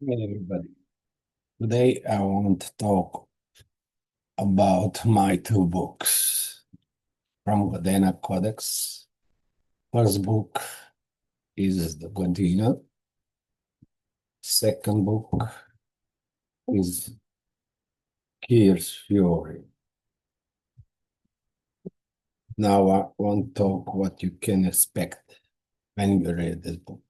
Hey everybody. Today I want to talk about my two books from Godeena Codex. First book is the Godeena. Second book is Kier's Fury. Now I want to talk what you can expect when you read this book.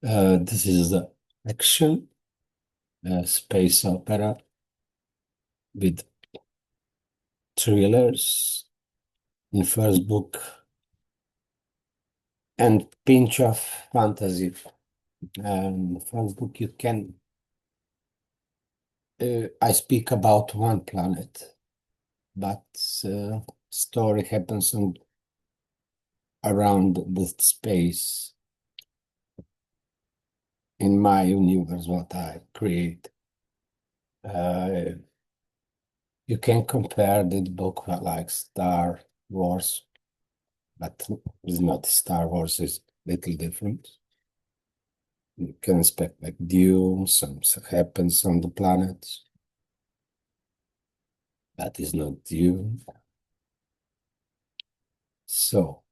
This is the action space opera with thrillers in first book and pinch of fantasy. First book you can I speak about one planet, but story happens around the space in my universe, what I create. Uh, you can compare the book like Star Wars, but it's not Star Wars, is little different. You can expect like Dune, some happens on the planets. That is not Dune. So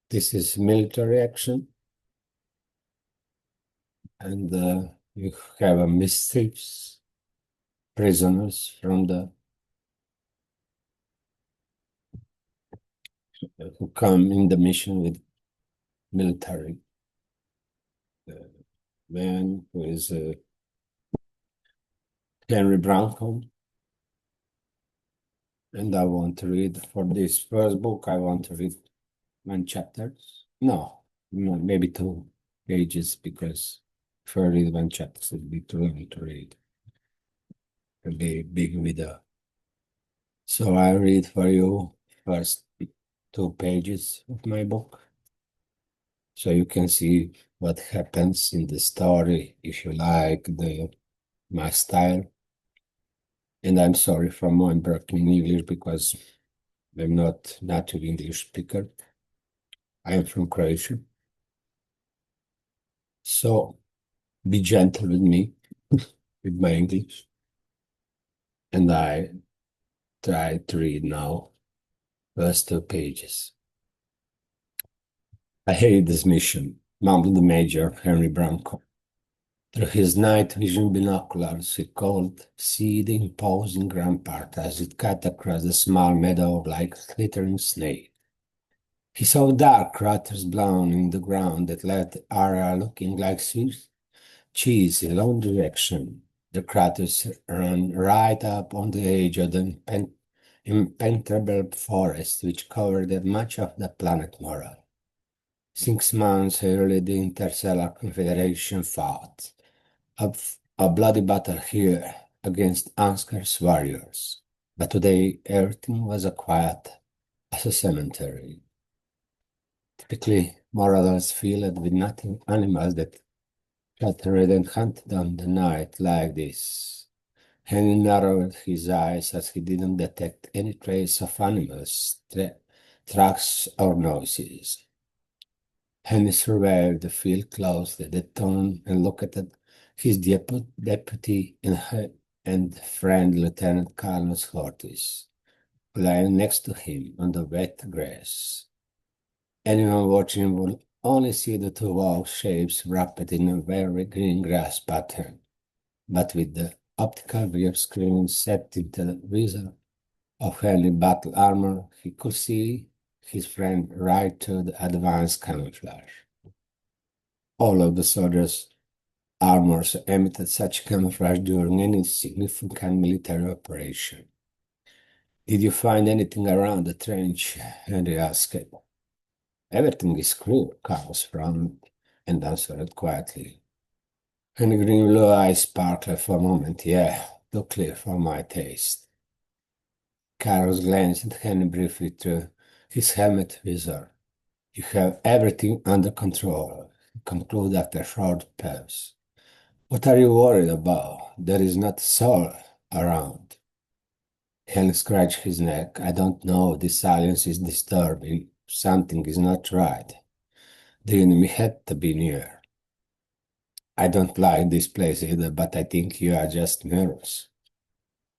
this is military action, and you have a mystics prisoners from the who come in the mission with military uh, man who is Henry Branco, and I want to read for this first book. I want to read one chapter. No, maybe 2 pages because if I read one chapter, it would be too long to read. It'll be big video. So I read for you first 2 pages of my book, so you can see what happens in the story if you like my style. And I'm sorry for my broken English because I'm not native English speaker. I am from Croatia. So be gentle with me with my English. And I try to read now first 2 pages. I hate this mission, mumbled the Major Henry Branco. Through his night vision binoculars, he called, see the imposing rampart as it cut across the small meadow like a glittering snake. He saw dark craters blown in the ground that left the area looking like Swiss cheese in all direction. The craters ran right up on the edge of the impenetrable forest which covered much of the planet Moral. 6 months earlier, the Interstellar Confederation fought a bloody battle here against Ansgar's warriors. But today, everything was as quiet as a cemetery. Typically, Moradors filled with nothing animals that chattered and hunted on the night like this. Henry narrowed his eyes as he didn't detect any trace of animals, tracks, or noises. Henry surveyed the field closely, the tone, and looked at his deputy and friend, Lieutenant Carlos Hortis, lying next to him on the wet grass. Anyone watching will only see the two wall shapes wrapped in a very green grass pattern, but with the optical view screen set into the visor of Henry battle armor, he could see his friend right through the advanced camouflage. All of the soldiers' armors emitted such camouflage during any significant military operation. Did you find anything around the trench? Henry asked. Everything is clear, Carlos frowned and answered quietly. Henry green blue eyes sparkled for a moment. Yeah, too clear for my taste. Carlos glanced at Henry briefly through his helmet visor. You have everything under control, he concluded after a short pause. What are you worried about? There is not a soul around. Henry scratched his neck. I don't know. This silence is disturbing. Something is not right. The enemy had to be near. I don't like this place either, but I think you are just nervous.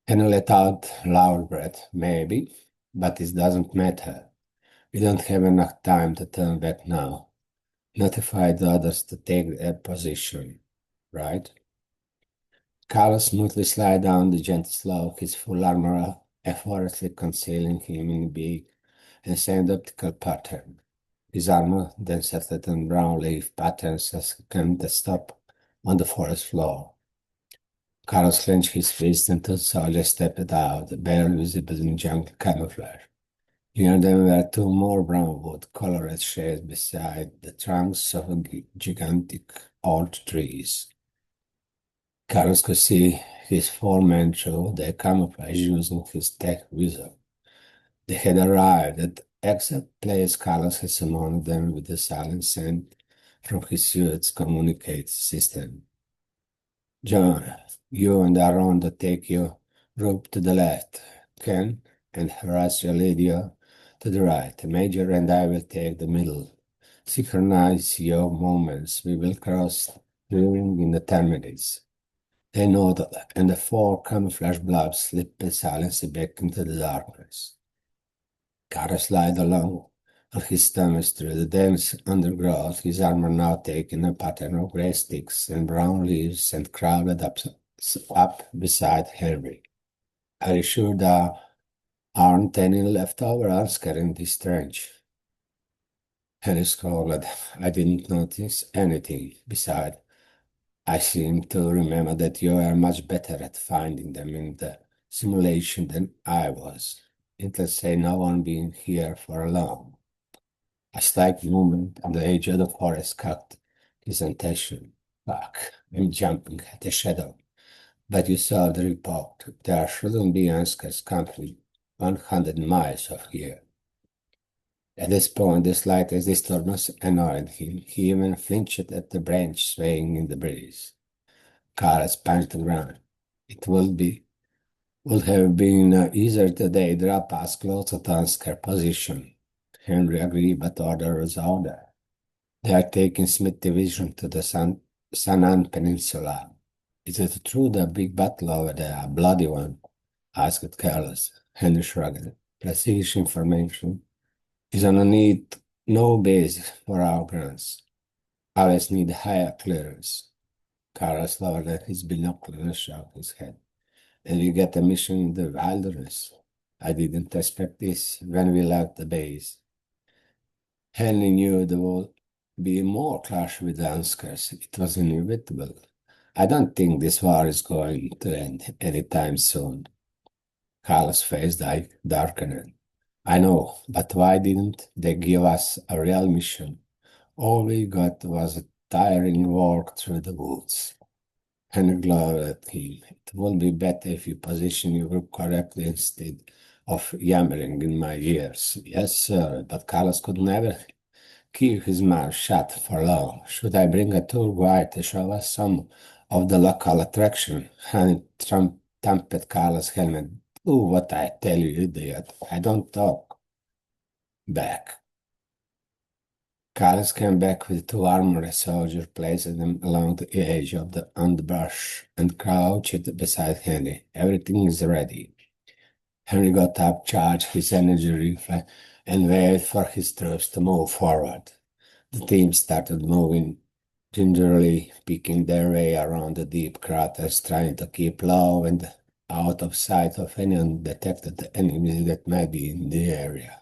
Can you let out loud breath? Maybe, but it doesn't matter. We don't have enough time to turn back now. Notify the others to take their position, right? Carlos smoothly slid down the gentle slope, his full armor effortlessly concealing him in big and sand optical pattern. His armor then settled on brown leaf patterns as he came to stop on the forest floor. Carlos clenched his fist and the soldier stepped out, barely visible in jungle camouflage. Near them were two more brown wood-colored shades beside the trunks of gigantic old trees. Carlos could see his four men through their camouflage using his tech visor. They had arrived at the exact place Carlos had summoned them with the silent sent from his suit's communicator system. John, you and Aaron take your group to the left. Ken and Horatio lead you to the right. Major and I will take the middle. Synchronize your movements. We will cross the ring in the 10 minutes. They nodded, and the four camouflage blobs slipped silently back into the darkness. Kara slid along on his stomach through the dense undergrowth, his armor now taking a pattern of gray sticks and brown leaves, and crowded up beside Henry. Are you sure there aren't any leftover Oscar in this trench? Henry scowled. I didn't notice anything. Besides, I seem to remember that you are much better at finding them in the simulation than I was. Let's say no one being here for long. A slight movement on the edge of the forest caught his attention. Fuck, I'm jumping at a shadow. But you saw the report. There shouldn't be Anskar's company 100 miles off here. At this point, the slightest disturbance annoyed him. He even flinched at the branch swaying in the breeze. Carl punched the ground. It would have been easier today drop us closer to Anskar's position. Henry agreed, but order was order. They are taking Smith Division to the San Ann Peninsula. Is it true the big battle over there, a bloody one? Asked Carlos. Henry shrugged. Precise information is on a need no base for our grants. Always need higher clearance. Carlos lowered his binocular and shook his head. And we get a mission in the wilderness. I didn't expect this when we left the base. Henry knew there would be more clash with the Anscars. It was inevitable. I don't think this war is going to end anytime soon. Carl's face darkened. I know, but why didn't they give us a real mission? All we got was a tiring walk through the woods. Henry glared at him. It would be better if you position your group correctly instead of yammering in my ears. Yes, sir, but Carlos could never keep his mouth shut for long. Should I bring a tour guide to show us some of the local attraction? Henry thumped Carlos' helmet. Do what I tell you, idiot. I don't talk back. Carlos came back with two armored soldiers, placed them along the edge of the underbrush, and crouched beside Henry. Everything is ready. Henry got up, charged his energy rifle, and waited for his troops to move forward. The team started moving gingerly, picking their way around the deep craters, trying to keep low and out of sight of any undetected enemies that might be in the area.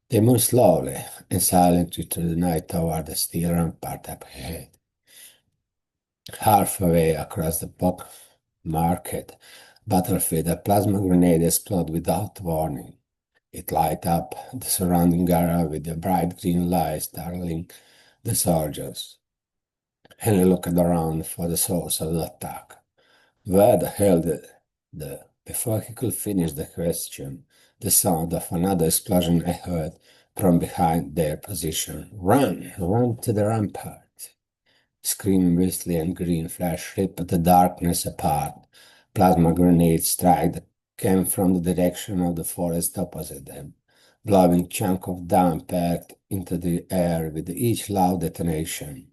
They moved slowly and silently through the night toward the steel rampart up ahead. Halfway across the pock-marked battlefield, a plasma grenade exploded without warning. It lighted up the surrounding area with a bright green light, startling the soldiers. Henry looked around for the source of the attack. Where the hell did the... Before he could finish the question, the sound of another explosion echoed from behind their position. Run! Run to the rampart! Screaming whistling and green flash ripped the darkness apart. Plasma grenade strike that came from the direction of the forest opposite them, blowing chunk of damp packed into the air with each loud detonation.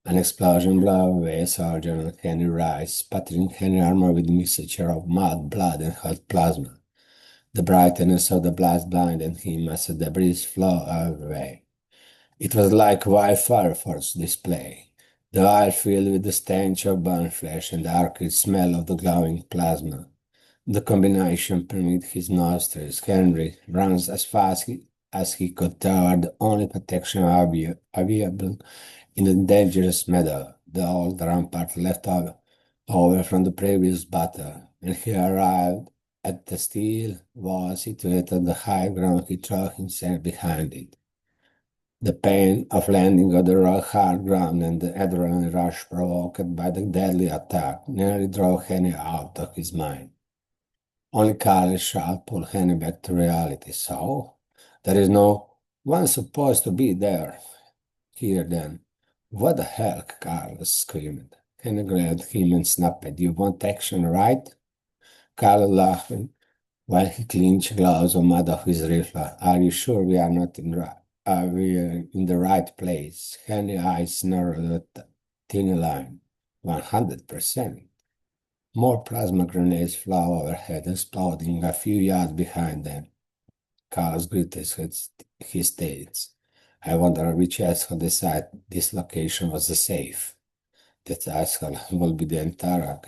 An explosion blew away a soldier on Henry Rice, spattering Henry armor with a mixture of mud, blood, and hot plasma. The brightness of the blast blinded him as the debris flew away. It was like wildfire force display. The air filled with the stench of burnt flesh and the acrid smell of the glowing plasma. The combination permitted his nostrils. Henry ran as fast as he could toward the only protection available in the dangerous meadow, the old rampart left over from the previous battle. When he arrived at the steel wall situated on the high ground, he threw himself behind it. The pain of landing on the rock hard ground and the adrenaline rush provoked by the deadly attack nearly drove Henry out of his mind. Only Carl's shot pulled Henry back to reality. So, there is no one supposed to be there here then. What the hell? Carl screamed. Henry glared at him and snapped. You want action, right? Carl laughed while he clenched gloves on mud of his rifle. Are you sure we are not in are we in the right place? Henry's eyes narrowed at the thin line. 100%. More plasma grenades flew overhead, exploding a few yards behind them. Carlos gritted his teeth. I wonder which asshole decided this location was safe. That asshole will be the entire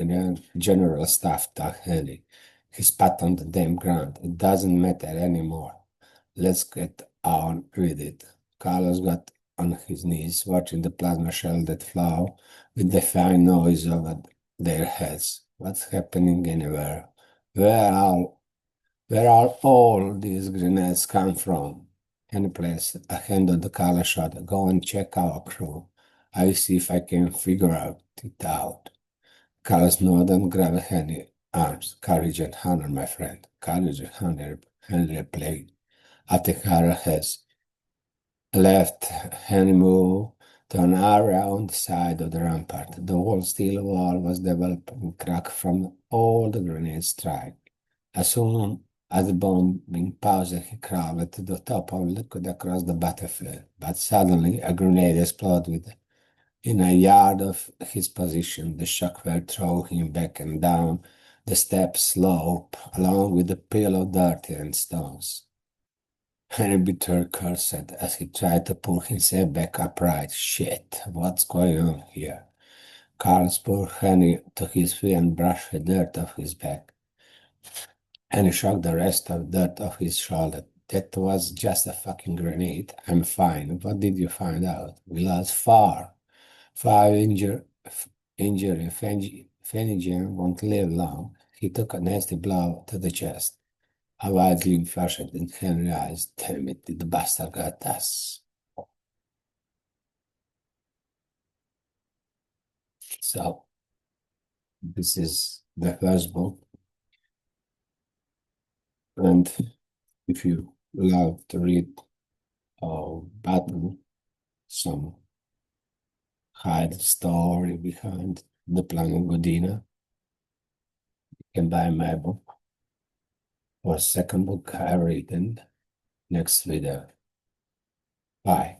general staff, thought Henry. He spat on the damn ground. It doesn't matter anymore. Let's get on with it. Carlos got on his knees, watching the plasma shell that flew with the fine noise over their heads. What's happening anywhere? Where are where are all these grenades come from? Any place a hand on the collar shot. Go and check our crew. I'll see if I can figure it out. Carlos nodded and grabbed Henry's arms. Courage and honor, my friend. Courage and honor, Henry replied. After Carlos has left, Henry moved to an area on the side of the rampart. The whole steel wall was developing crack from all the grenade strike. As soon as the bombing paused, he crawled to the top and looked across the battlefield. But suddenly, a grenade exploded in a yard of his position. The shockwave threw him back and down the steep slope, along with a pile of dirt and stones. Henry bitter cursed as he tried to pull himself back upright. Shit, what's going on here? Carl pulled Henry to his feet and brushed the dirt off his back. Henry shook the rest of dirt off his shoulder. That was just a fucking grenade. I'm fine. What did you find out? We lost five injured, and Fenigen won't live long. He took a nasty blow to the chest. A white gleam flashed in Henry's eyes. Damn it, the bastard got us. So, this is the first book. And if you love to read battle, some hide story behind the planet Godeena, you can buy my book. For second book I read in next video. Bye.